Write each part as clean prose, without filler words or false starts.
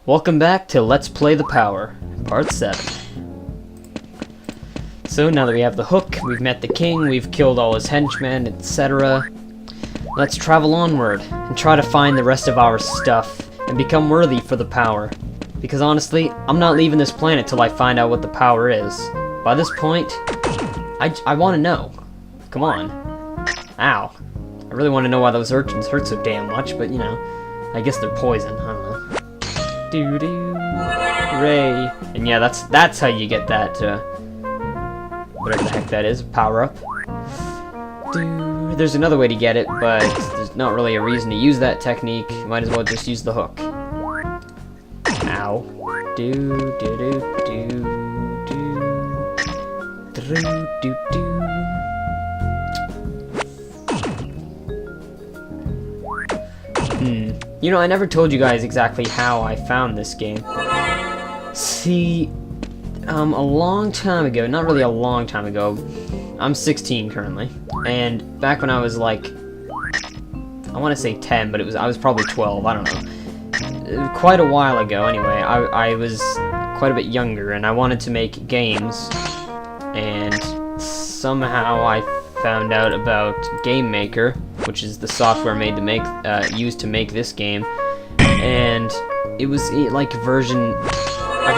Welcome back to Let's Play the Power, Part 7. So now that we have the hook, we've met the king, we've killed all his henchmen, etc. Let's travel onward and try to find the rest of our stuff and become worthy for the power. Because honestly, I'm not leaving this planet till I find out what the power is. By this point, I want to know. Come on. Ow. I really want to know why those urchins hurt so damn much, but you know, I guess they're poison, I don't know. Doo-doo. Ray. And yeah, that's how you get that, whatever the heck that is, power up. There's another way to get it, but there's not really a reason to use that technique. Might as well just use the hook. Ow. You know, I never told you guys exactly how I found this game. See, a long time ago, not really a long time ago, I'm 16 currently, and back when I was like, I want to say 10, but I was probably 12, I don't know. Quite a while ago, anyway, I was quite a bit younger, and I wanted to make games, and somehow I found out about Game Maker, which is the software made to make used to make this game, and it was like version, I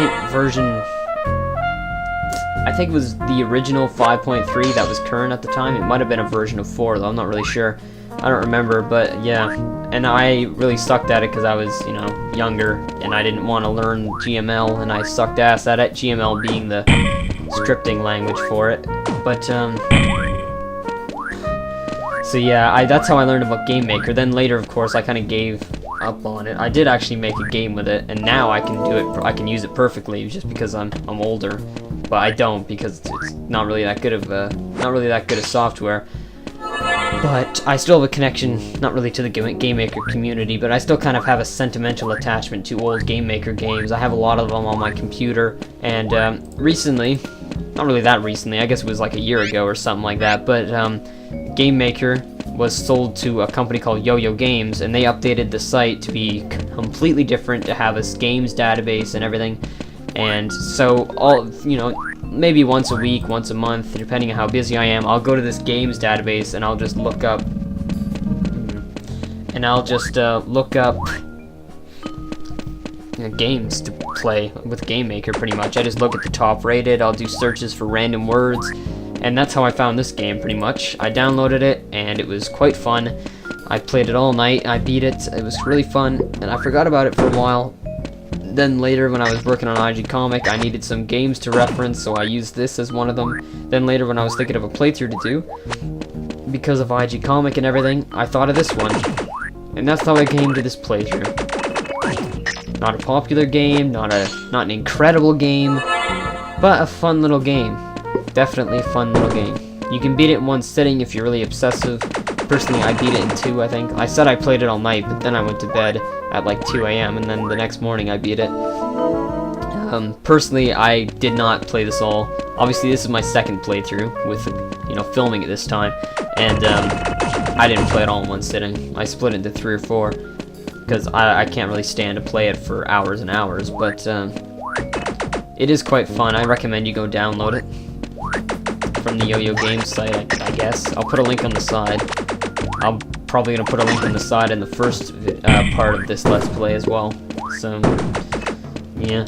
think it was the original 5.3 that was current at the time. It might have been a version of 4 though, I'm not really sure. I don't remember, but yeah. And I really sucked at it because I was, you know, younger, and I didn't want to learn GML, and I sucked ass at it, GML being the scripting language for it. But so yeah, that's how I learned about Game Maker. Then later, of course, I kind of gave up on it. I did actually make a game with it, and now I can do it. I can use it perfectly, just because I'm older. But I don't, because it's not really that good of software. But I still have a connection, not really to the Game Maker community, but I still kind of have a sentimental attachment to old Game Maker games. I have a lot of them on my computer, and recently, not really that recently, I guess it was like a year ago or something like that, but Game Maker was sold to a company called Yo-Yo Games, and they updated the site to be completely different, to have a games database and everything. And so, maybe once a week, once a month, depending on how busy I am, I'll go to this games database and I'll just look up, games to play with Game Maker, pretty much. I just look at the top rated, I'll do searches for random words, and that's how I found this game, pretty much. I downloaded it, and it was quite fun. I played it all night, I beat it, it was really fun, and I forgot about it for a while. Then later, when I was working on IG Comic, I needed some games to reference, so I used this as one of them. Then later, when I was thinking of a playthrough to do, because of IG Comic and everything, I thought of this one. And that's how I came to this playthrough. Not a popular game, not an incredible game, but a fun little game. Definitely a fun little game. You can beat it in one sitting if you're really obsessive. Personally, I beat it in 2, I think. I said I played it all night, but then I went to bed at like 2 a.m. and then the next morning I beat it. Personally, I did not play this all. Obviously, this is my second playthrough with, filming it this time, and I didn't play it all in one sitting. I split it into 3 or 4 because I can't really stand to play it for hours and hours, but it is quite fun. I recommend you go download it from the Yo-Yo Games site, I guess. I'll put a link on the side. I'm probably going to put a link on the side in the first part of this Let's Play as well. So, yeah.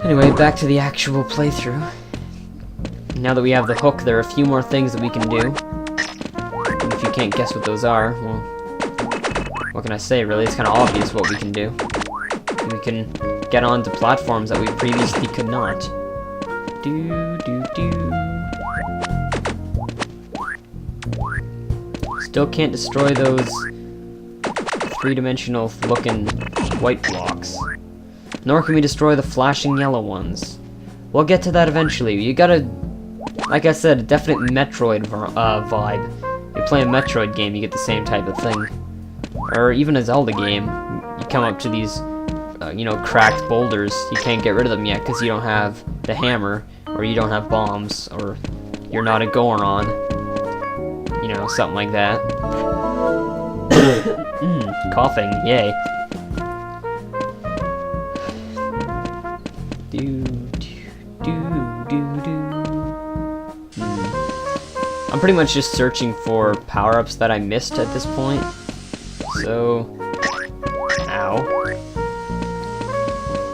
Anyway, back to the actual playthrough. Now that we have the hook, there are a few more things that we can do. And if you can't guess what those are, well, what can I say, really? It's kind of obvious what we can do. We can get onto platforms that we previously could not. Still can't destroy those three-dimensional looking white blocks. Nor can we destroy the flashing yellow ones. We'll get to that eventually. You gotta, like I said, a definite Metroid vibe. You play a Metroid game, you get the same type of thing. Or even a Zelda game. You come up to these, cracked boulders. You can't get rid of them yet because you don't have the hammer, or you don't have bombs, or you're not a Goron. Something like that. Coughing, yay. Do, do, do, do, do. I'm pretty much just searching for power-ups that I missed at this point. So, ow.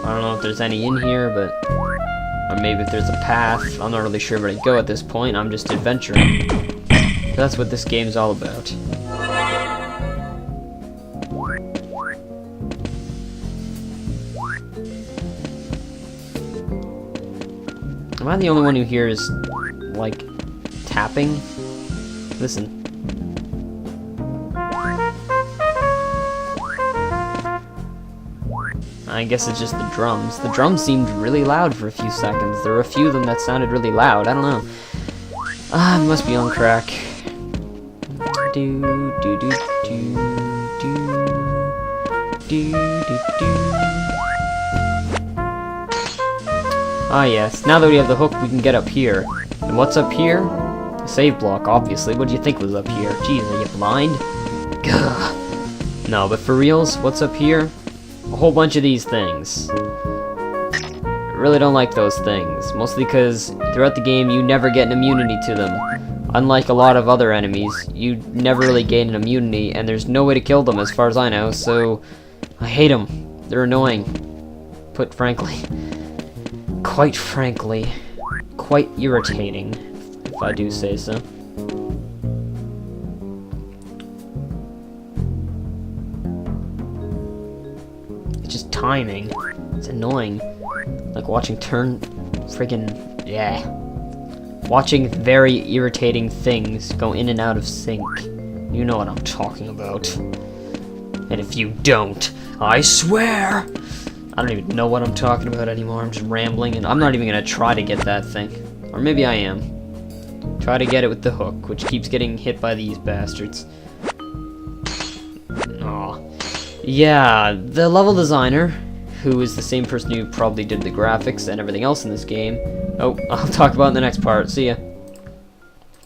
I don't know if there's any in here, but or maybe if there's a path. I'm not really sure where to go at this point. I'm just adventuring. That's what this game's all about. Am I the only one who hears, like, tapping? Listen. I guess it's just the drums. The drums seemed really loud for a few seconds. There were a few of them that sounded really loud. I don't know. Ah, it must be on crack. Do do do do do do do do. Ah yes, now that we have the hook, we can get up here. And what's up here? A save block, obviously. What do you think was up here? Jeez, are you blind? Gah. No, but for reals, what's up here? A whole bunch of these things. I really don't like those things, mostly because throughout the game you never get an immunity to them. Unlike a lot of other enemies, you never really gain an immunity, and there's no way to kill them as far as I know, so I hate them. They're annoying. Put frankly. Quite frankly. Quite irritating, if I do say so. Just timing. It's annoying. Like watching watching very irritating things go in and out of sync. You know what I'm talking about. And if you don't, I swear! I don't even know what I'm talking about anymore. I'm just rambling, and I'm not even gonna try to get that thing. Or maybe I am. Try to get it with the hook, which keeps getting hit by these bastards. Aw. Yeah, the level designer, who is the same person who probably did the graphics and everything else in this game. Oh, I'll talk about it in the next part. See ya.